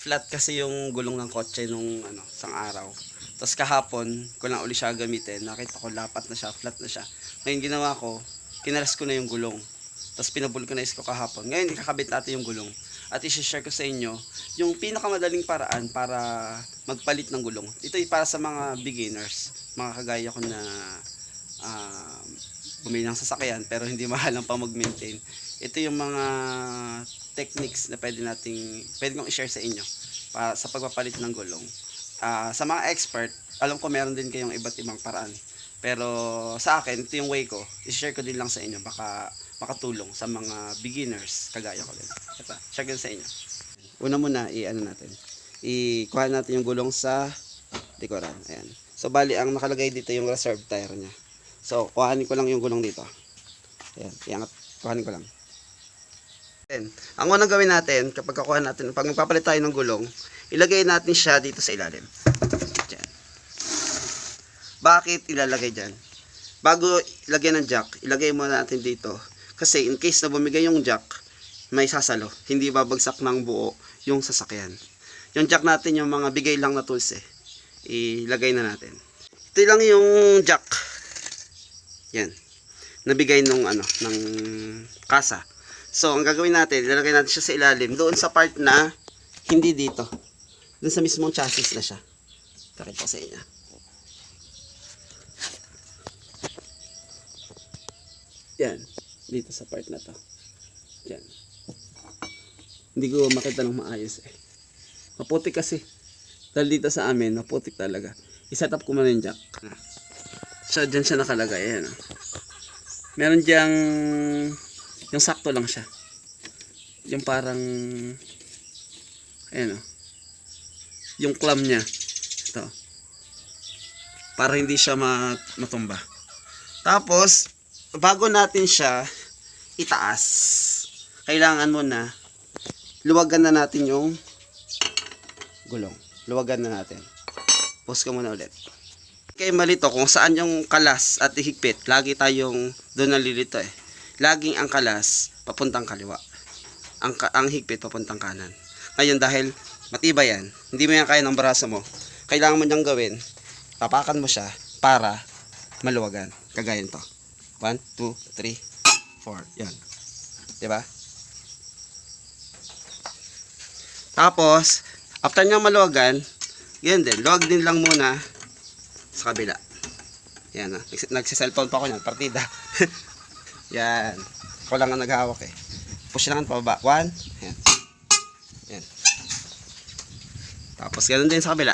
flat kasi yung gulong ng kotse nung isang araw. Tapos kahapon ko lang uli siya gamitin. Nakita ko lapat na siya, flat na siya. Ngayon ginawa ko, kinalas ko na yung gulong. Tapos pinabulkanize ko kahapon. Ngayon ikakabit natin yung gulong. At i-share ko sa inyo yung pinakamadaling paraan para magpalit ng gulong. Ito ay para sa mga beginners, mga kagaya ko na bumili ng sasakyan pero hindi mahal ang pag-maintain. Ito yung mga techniques na pwede kong i-share sa inyo para sa pagpapalit ng gulong. Sa mga expert, alam ko meron din kayong iba't ibang paraan. Pero sa akin, ito yung way ko. I-share ko din lang sa inyo. Baka makatulong sa mga beginners kagaya ko din. Ito, share ko din sa inyo. Una muna, ikuha natin yung gulong sa likuran. Ayan. So bali, ang nakalagay dito yung reserve tire niya. So kuhanin ko lang yung gulong dito. Ayan, iangat, kuhanin ko lang. Ang unang gawin natin, kapag kakuha natin, pag magpapalit tayo ng gulong, ilagay natin siya dito sa ilalim. Diyan. Bakit ilalagay dyan? Bago ilagay ng jack, ilagay muna natin dito. Kasi in case na bumigay yung jack, may sasalo. Hindi babagsak ng buo yung sasakyan. Yung jack natin, yung mga bigay lang na tools ilagay na natin. Ito lang yung jack. Yan. Nabigay ng kasa. So, ang gagawin natin, ilalagay natin siya sa ilalim. Doon sa part na hindi dito. Doon sa mismong chassis na siya. Pakita ko sa inyo. Yan. Dito sa part na to. Yan. Hindi ko makita ng maayos Maputik kasi. Dahil dito sa amin, maputik talaga. I-set up ko muna yung jack. So, dyan siya nakalagay. Ayan. Meron diyang yung sakto lang siya. Yung parang ayan yung clamp niya. Ito. Para hindi siya matumba. Tapos, bago natin siya itaas, kailangan mo na luwagan na natin yung gulong. Luwagan na natin. Pause ko muna ulit. Kaya malito kung saan yung kalas at higpit. Lagi tayong doon nalilito Laging ang kalas papuntang kaliwa. Ang higpit papuntang kanan. Ngayon dahil matibay yan, hindi mo yan kaya ng braso mo, kailangan mo niyang gawin, tapakan mo siya para maluwagan. Kagaya nito. 1, 2, 3, 4. Yan. Diba? Tapos, after niyang maluwagan, yan din. Luwag din lang muna sa kabila. Yan nagsiselfone pa ako niyan. Partida. Yan. Ako lang ang naghahawak Push lang pababa. 1. Yan. Yan. Tapos ganoon din sa kabila.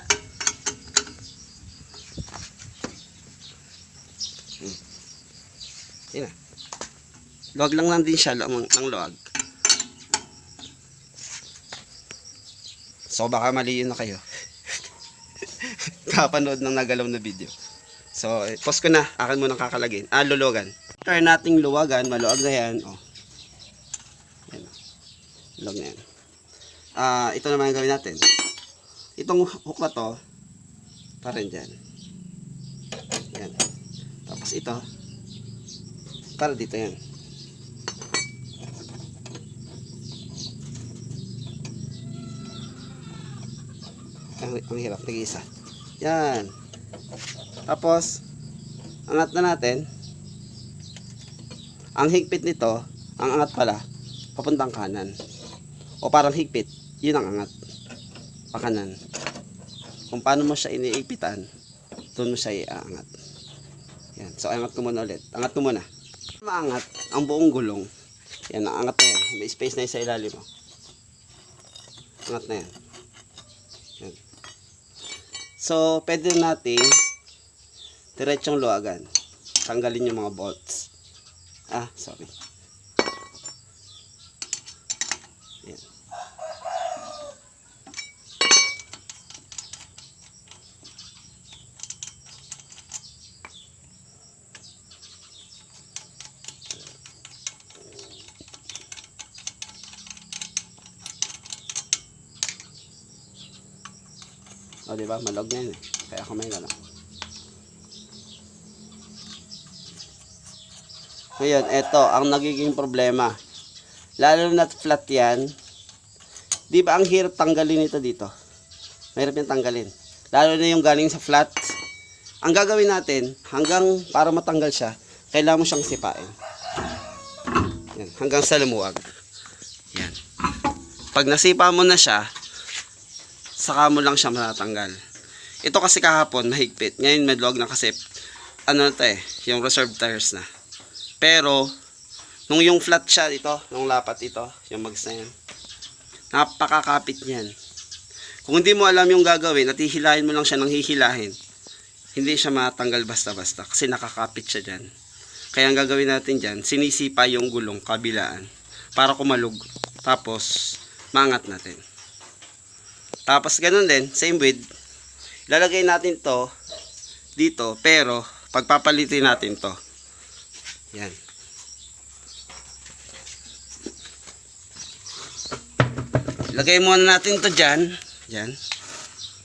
Yan na. Luwag lang din siya ng luwag. So baka mali yun na kayo. Kapanood ng nagalaw na video. So pause ko na. Akin muna kakalagin. Luluwagan. Try nating luwagan. Maluwag na yan. Yan. Luwag na yan. Ito naman ang gawin natin. Itong hook na to, parang dyan. Yan. Tapos ito, para dito yan. Ang hirap, tig-isa. Yan. Tapos, angat na natin. Ang higpit nito, ang angat pala, papuntang kanan. O parang higpit, yun ang angat. Pakanan. Kung paano mo siya iniipitan, doon mo siya iaangat. Yan. So, angat ko muna ulit. Angat ko muna. Maangat ang buong gulong. Yan, angat na yan. May space na yun sa ilalim mo. Angat na yan. Yan. So, pwede natin diretsong luwagan. Tanggalin yung mga bolts. Sorry. Yan. Diba? Malog na yan Kaya kamay na lang. Ngayon, eto ang nagiging problema. Lalo na flat yan, Di ba ang hirap tanggalin ito dito? Mahirap yung tanggalin. Lalo na yung galing sa flat. Ang gagawin natin, hanggang para matanggal siya, kailangan mo siyang sipain. Yan, hanggang sa lumuwag. Yan. Pag nasipa mo na siya, saka mo lang siya matatanggal. Ito kasi kahapon, mahigpit. Ngayon medlog na kasi, ano na ito eh, yung reserve tires na. Pero, nung yung flat siya dito, nung lapat ito, yung mags na yan, napakakapit niyan. Kung hindi mo alam yung gagawin at hihilahin mo lang siya ng hihilahin, hindi siya matanggal basta-basta kasi nakakapit siya dyan. Kaya ang gagawin natin dyan, sinisipa yung gulong kabilaan para kumalog. Tapos, maangat natin. Tapos, ganun din, same with, lalagay natin to dito, pero pagpapalitin natin to. Yan. Lagay muna natin to dyan. Yan.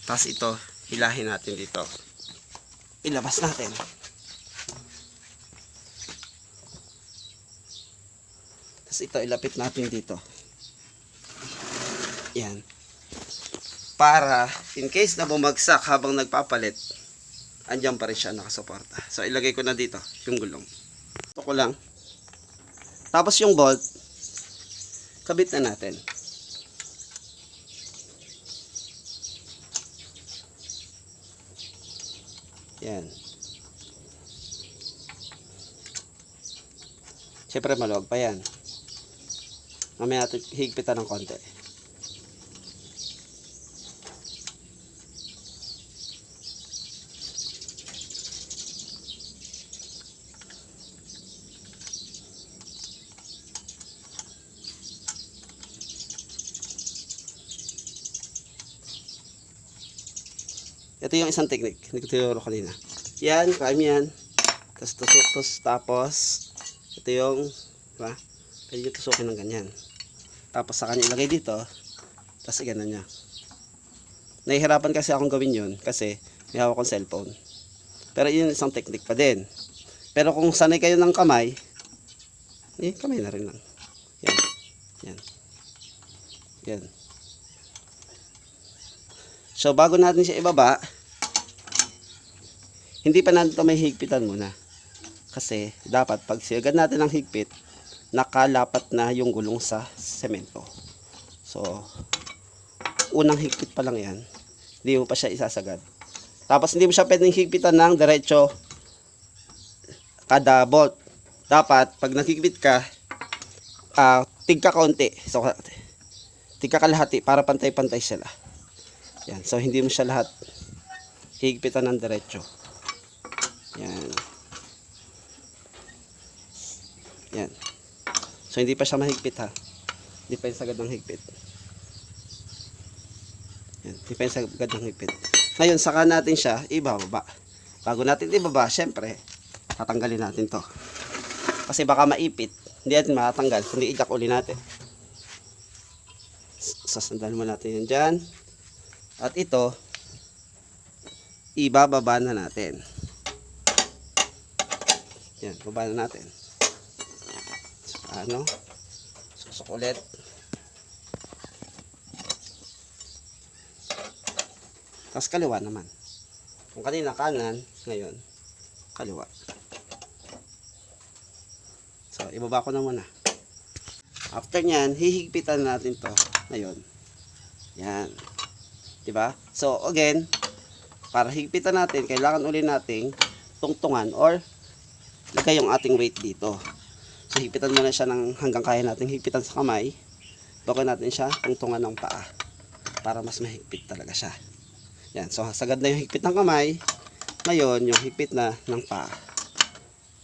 Tapos ito, hilahin natin dito. Ilabas natin. Tapos ito, ilapit natin dito. Yan. Para, in case na bumagsak habang nagpapalit, andyan pa rin siya nakasuporta. So, ilagay ko na dito, yung gulong. Ito ko lang. Tapos yung bolt, kabit na natin. Yan. Siyempre maluwag pa yan. Mamaya natin higpitan ng konti. Ito yung isang technique. Hindi ko tinuro kanina. Yan, kaya yan. Tapos tusok, tapos ito yung, diba? Pwede nyo tusukin ng ganyan. Tapos sa kanya ilagay dito. Tapos ganun niya. Nahihirapan kasi akong gawin yun kasi may hawak akong cellphone. Pero yun isang technique pa din. Pero kung sanay kayo ng kamay, kamay na rin lang. Yan. Yan. Yan. So, bago natin siya ibaba, hindi pa natin ito may higpitan muna. Kasi, dapat pag sigad natin ang higpit, nakalapat na yung gulong sa semento. So, unang higpit pa lang yan. Hindi mo pa siya isasagad. Tapos, hindi mo siya pwedeng higpitan ng diretso kada bolt. Dapat, pag naghigpit ka, tigka kaunti. So, tigka kalahati para pantay-pantay sila. Yan. So, hindi mo siya lahat higpitan ng diretso. Yan. Yan. So, hindi pa siya mahigpit ha. Hindi pa yung sagad ng higpit. Yan. Hindi pa yung sagad ng higpit. Ngayon, saka natin siya ibababa. Bago natin ibaba, syempre, tatanggalin natin to. Kasi baka maipit. Hindi natin makatanggal. Kundi i-jack uli natin. Sasandal mo natin yan dyan. At ito, ibababa na natin. Yan, baba na natin. So, susok ulit. Tapos kaliwa naman. Kung kanina kanan, ngayon, kaliwa. So, ibaba ko na muna. After nyan, hihigpitan natin to ngayon. Yan. Diba? So, again, para higpitan natin, kailangan uli nating tungtungan or lagay yung ating weight dito. So, higpitan muna siya ng hanggang kaya natin higpitan sa kamay. Bago natin siya tungtungan ng paa para mas mahigpit talaga siya. Yan. So, sagad na yung higpit ng kamay. Ngayon, yung higpit na ng paa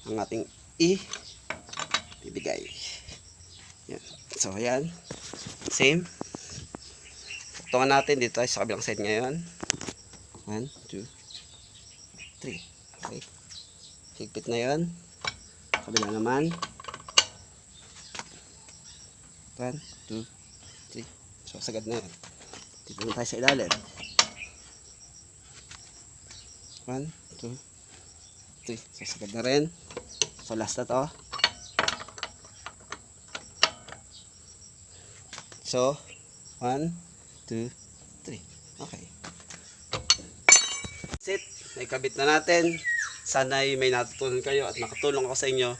ang ating ibibigay. Yan. So, yan. Same. Tungan natin dito sa kabilang side ngayon. 1, 2, 3. Okay. Higpit na yun. Kabila naman. 1, 2, 3. So, sagad na yun. Dito na tayo sa ilalim. 1, 2, 3. So, sagad na rin. So, last na to. So, 1, 2, 3. Okay. That's it. Naikabit na natin. Sana'y may natutunan kayo at nakatulong ako sa inyo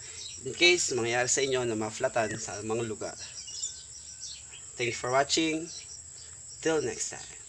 in case mangyari sa inyo na ma-flatan sa mga lugar. Thanks for watching. Till next time.